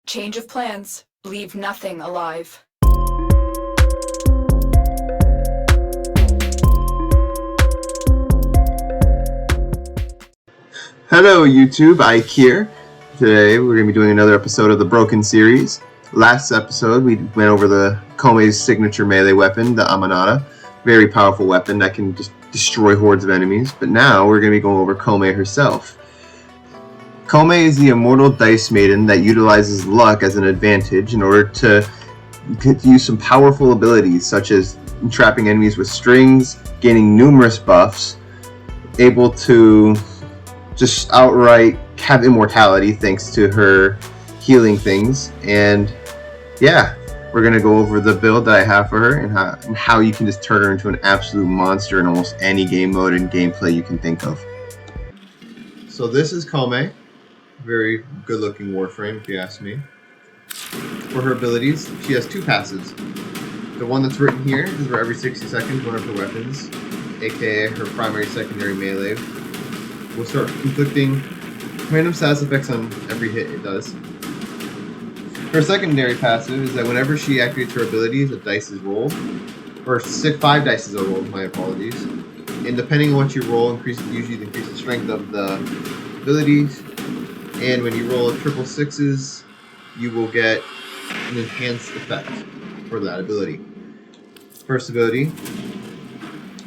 Change of plans. Leave nothing alive. Hello YouTube, Ike here. Today we're going to be doing another episode of the Broken series. Last episode we went over the Koumei's signature melee weapon, the Amanata. Very powerful weapon that can just destroy hordes of enemies. But now we're going to be going over Koumei herself. Koumei is the immortal dice maiden that utilizes luck as an advantage in order to use some powerful abilities such as entrapping enemies with strings, gaining numerous buffs, able to just outright have immortality thanks to her healing things. And yeah, we're going to go over the build that I have for her and how you can just turn her into an absolute monster in almost any game mode and gameplay you can think of. So this is Koumei. Very good looking Warframe if you ask me. For her abilities, she has two passives. The one that's written here is for every 60 seconds one of her weapons, aka her primary secondary melee, will start inflicting random status effects on every hit it does. Her secondary passive is that whenever she activates her abilities, a dice is rolled. Or 5 dice are rolled, my apologies. And depending on what you roll, usually increase the strength of the abilities. And when you roll triple sixes, you will get an enhanced effect for that ability. First ability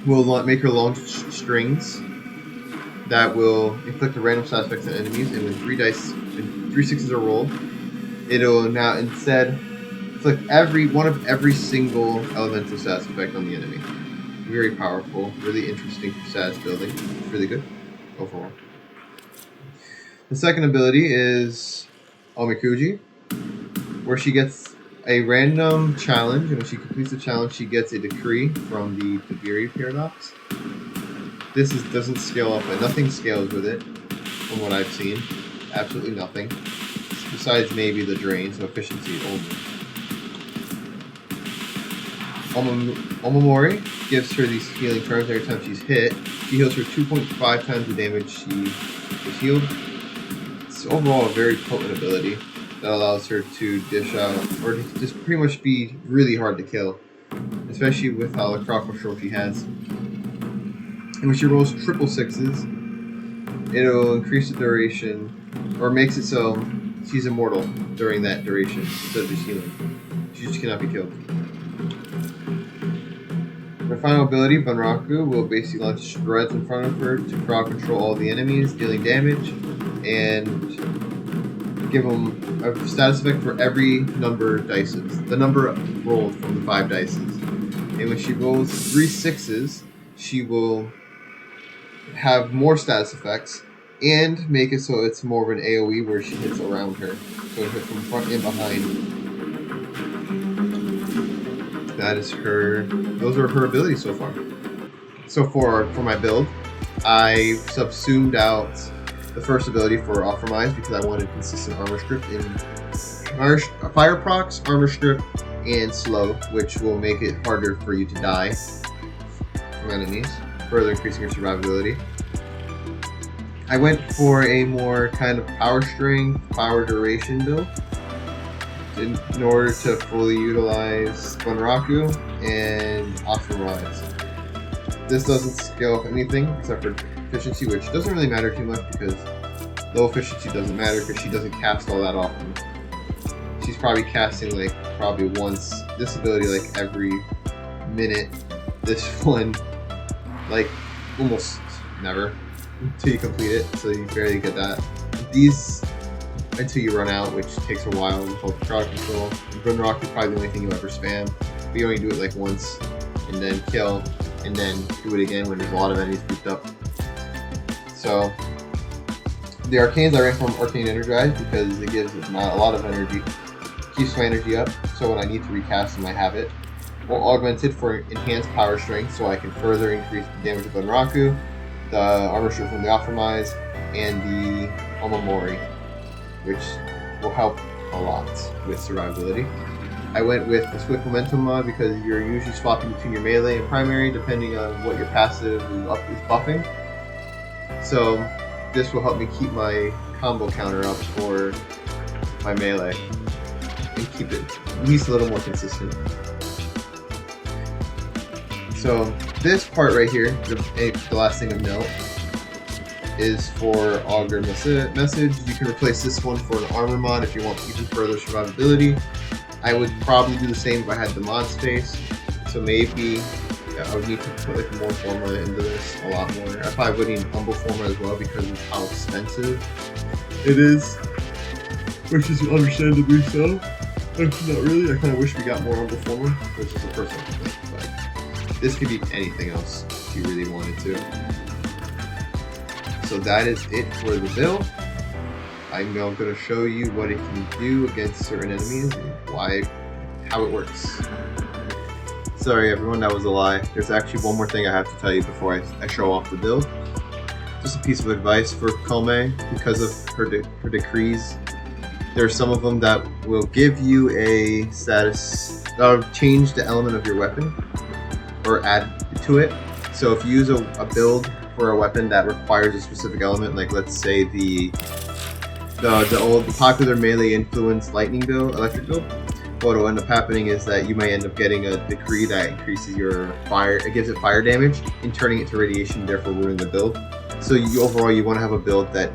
will make her long strings that will inflict a random side effects on enemies, and when 3 sixes are rolled, it'll now instead inflict one of every single elemental status effect on the enemy. Very powerful, really interesting status building. It's really good overall. The second ability is Omikuji, where she gets a random challenge, and when she completes the challenge, she gets a decree from the Tabiri paradox. This doesn't scale up, but nothing scales with it, from what I've seen. Absolutely nothing. Besides maybe the drain, so efficiency only. Omamori gives her these healing charms every time she's hit. She heals her 2.5 times the damage she was healed. It's overall a very potent ability that allows her to dish out, or to just pretty much be really hard to kill, especially with how the crop control she has. And when she rolls triple sixes, it'll increase the duration, or makes it so she's immortal during that duration instead of just healing. She just cannot be killed. Her final ability, Bunraku, will basically launch spreads in front of her to crowd control all the enemies, dealing damage, and give them a status effect for every number of dices. The number rolled from the 5 dices. And when she rolls 3 sixes, she will have more status effects and make it so it's more of an AoE where she hits around her. So it hits from front and behind. That is those are her abilities so far. So for my build, I subsumed out the first ability for Warframe because I wanted consistent armor strip in fire procs, armor strip, and slow, which will make it harder for you to die from enemies, further increasing your survivability. I went for a more kind of power strength, power duration build in order to fully utilize Bunraku and Warframe. This doesn't scale up anything except for efficiency, which doesn't really matter too much because low efficiency doesn't matter because she doesn't cast all that often. She's probably casting once this ability every minute. This one almost never until you complete it, so you barely get that. These until you run out, which takes a while with both crowd control. Bunraku is probably the only thing you ever spam. But you only do it once and then kill and then do it again when there's a lot of enemies grouped up. So the arcanes I ran from Arcane Energize because it gives a lot of energy, keeps my energy up, so when I need to recast them I have it. Or augmented for enhanced power strength, so I can further increase the damage of Bunraku, the armor strip from the Warframe, and the Omamori, which will help a lot with survivability. I went with the Swift Momentum mod because you're usually swapping between your melee and primary depending on what your passive is buffing. So this will help me keep my combo counter up for my melee. and keep it at least a little more consistent. So this part right here, the last thing of note, is for Augur Message. You can replace this one for an armor mod if you want even further survivability. I would probably do the same if I had the mod space. So maybe I would need to put like more formula into this, a lot more. I probably would need humble formula as well because of how expensive it is, which is understandably so. Not really. I kind of wish we got more humble formula, which is a personal complaint. But this could be anything else if you really wanted to. So that is it for the build. I'm now going to show you what it can do against certain enemies and how it works. Sorry everyone, that was a lie. There's actually one more thing I have to tell you before I show off the build. Just a piece of advice for Koumei, because of her decrees. There are some of them that will give you a status, change the element of your weapon, or add to it. So if you use a build for a weapon that requires a specific element, like let's say the popular melee influence lightning build, electric build, what will end up happening is that you might end up getting a decree that increases your fire, it gives it fire damage, and turning it to radiation, therefore ruining the build. So overall you want to have a build that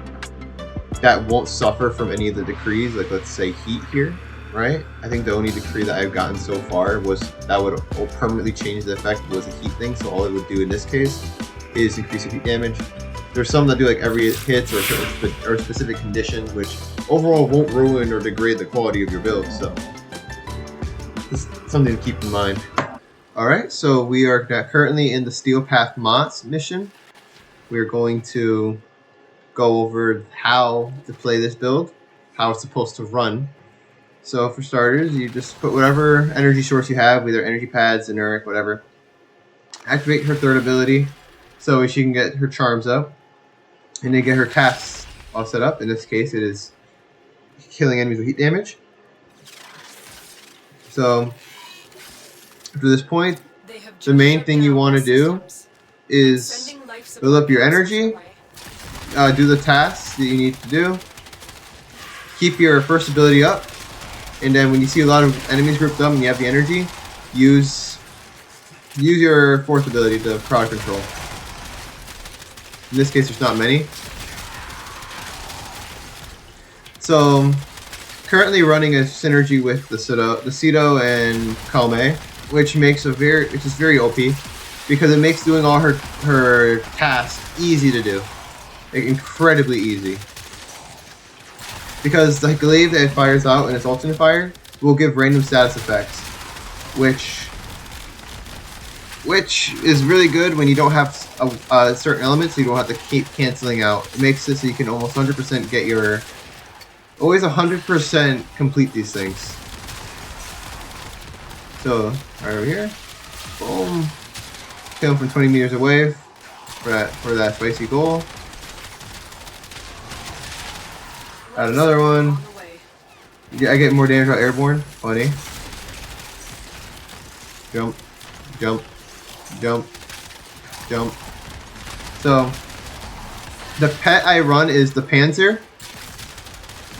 won't suffer from any of the decrees, like let's say heat here, right? I think the only decree that I've gotten so far was that would permanently change the effect was a heat thing, so all it would do in this case is increase your heat damage. There's some that do like every hit or a specific condition, which overall won't ruin or degrade the quality of your build, so it's something to keep in mind. Alright, so we are currently in the Steel Path Mods mission. We're going to go over how to play this build, how it's supposed to run. So for starters, you just put whatever energy source you have, either energy pads, Inuric, whatever. Activate her third ability so she can get her charms up, and then get her tasks all set up. In this case, it is killing enemies with heat damage. So after this point, the main thing you want to do is build up your energy, do the tasks that you need to do, keep your first ability up, and then when you see a lot of enemies grouped up and you have the energy, use your fourth ability to crowd control. In this case, there's not many. So currently running a synergy with the Cedo and Koumei, which is very OP because it makes doing all her tasks easy to do, like incredibly easy. Because the glaive that it fires out in its alternate fire will give random status effects, which is really good when you don't have a certain element, so you don't have to keep canceling out. It makes it so you can almost 100% get your, always 100% complete these things. So right over here, boom, kill him from 20 meters away for that spicy goal. Add another one. I get more damage out airborne. Funny. Jump, jump, jump, jump. So the pet I run is the Panzer.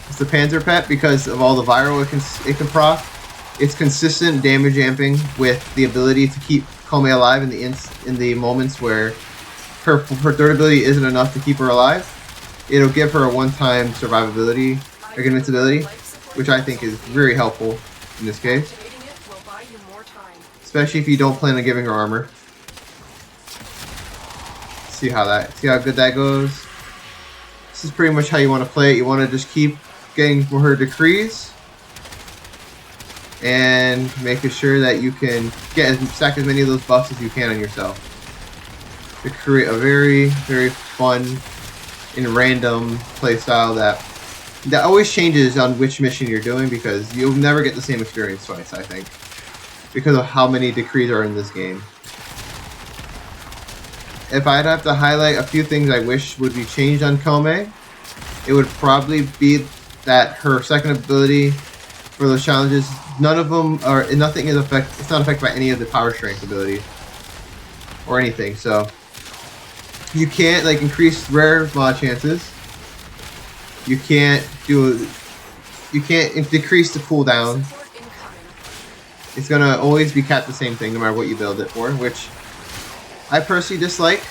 It's the Panzer pet because of all the viral it can proc. It's consistent damage amping with the ability to keep Koumei alive in the moments where her third ability isn't enough to keep her alive. It'll give her a one-time survivability, like invincibility, which I think is very helpful in this case. Especially if you don't plan on giving her armor. See how good that goes. This is pretty much how you want to play it. You want to just keep getting her decrees and making sure that you can stack as many of those buffs as you can on yourself to create a very, very fun and random playstyle that always changes on which mission you're doing, because you'll never get the same experience twice, I think, because of how many decrees are in this game. If I'd have to highlight a few things I wish would be changed on Koumei, it would probably be that her second ability for those challenges, nothing is it's not affected by any of the power strength abilities or anything. So you can't like increase rare mod chances. You can't do you can't decrease the cooldown. It's gonna always be kept the same thing no matter what you build it for, which I personally dislike.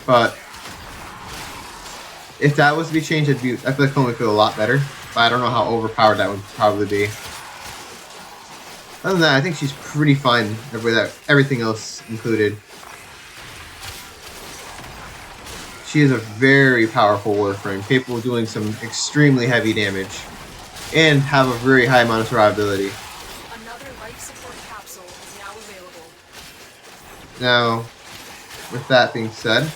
But if that was to be changed, I feel like Koumei would feel a lot better. But I don't know how overpowered that would probably be. Other than that, I think she's pretty fine with everything else included. She is a very powerful Warframe, capable of doing some extremely heavy damage, and have a very high amount of survivability. Another life support capsule is now available. Now, with that being said,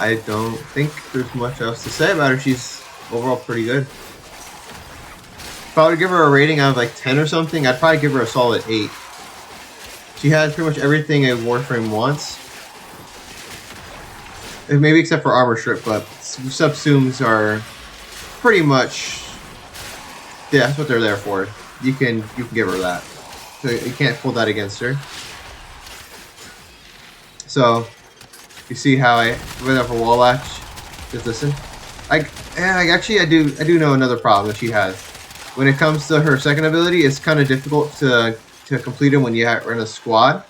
I don't think there's much else to say about her. She's overall pretty good. If I were to give her a rating out of like 10 or something, I'd probably give her a solid 8. She has pretty much everything a Warframe wants. Maybe except for armor strip, but subsumes are pretty much, yeah, that's what they're there for. You can give her that. So you can't hold that against her. So you see how I went up for wall latch? Just listen. I do know another problem that she has. When it comes to her second ability, it's kind of difficult to complete them when you're in a squad.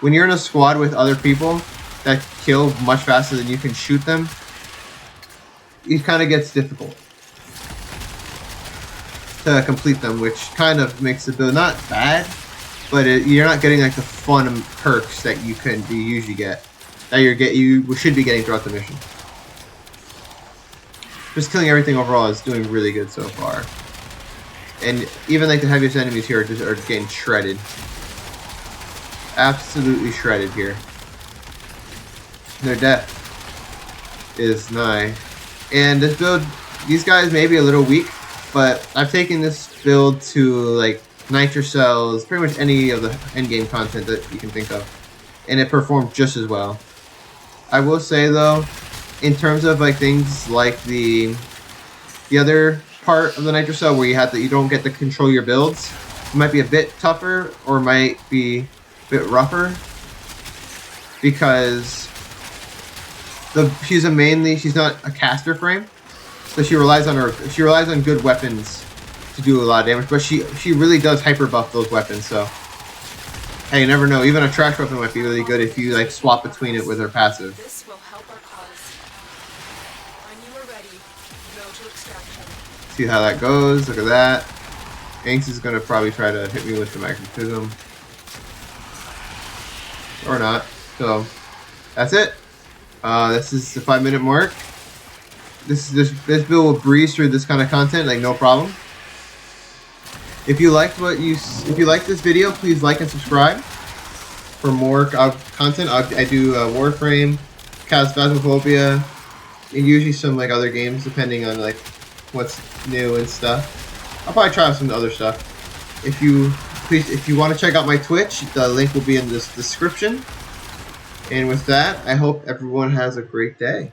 When you're in a squad with other people that kill much faster than you can shoot them, it kind of gets difficult to complete them, which kind of makes the build not bad, but you're not getting like the fun perks that you usually get, that you should be getting throughout the mission. Just killing everything overall is doing really good so far, and even like the heaviest enemies here are getting shredded, absolutely shredded here. Their death is nigh. And this build, these guys may be a little weak, but I've taken this build to like nitro cells, pretty much any of the endgame content that you can think of, and it performed just as well. I will say though, in terms of like things like the other part of the nitro cell where you don't get to control your builds, it might be a bit tougher or might be a bit rougher because she's not a caster frame, so she relies on good weapons to do a lot of damage. But she really does hyper buff those weapons. So hey, you never know. Even a trash weapon might be really good if you like swap between it with her passive. This will help our cause. When you are ready, go to extraction. See how that goes. Look at that. Angst is gonna probably try to hit me with the magnetism, or not. So that's it. This is the 5-minute mark. This build will breeze through this kind of content like no problem. If you liked this video, please like and subscribe for more content. I do Warframe, Phasmophobia, and usually some like other games depending on like what's new and stuff. I'll probably try out some other stuff. If you want to check out my Twitch, the link will be in this description. And with that, I hope everyone has a great day.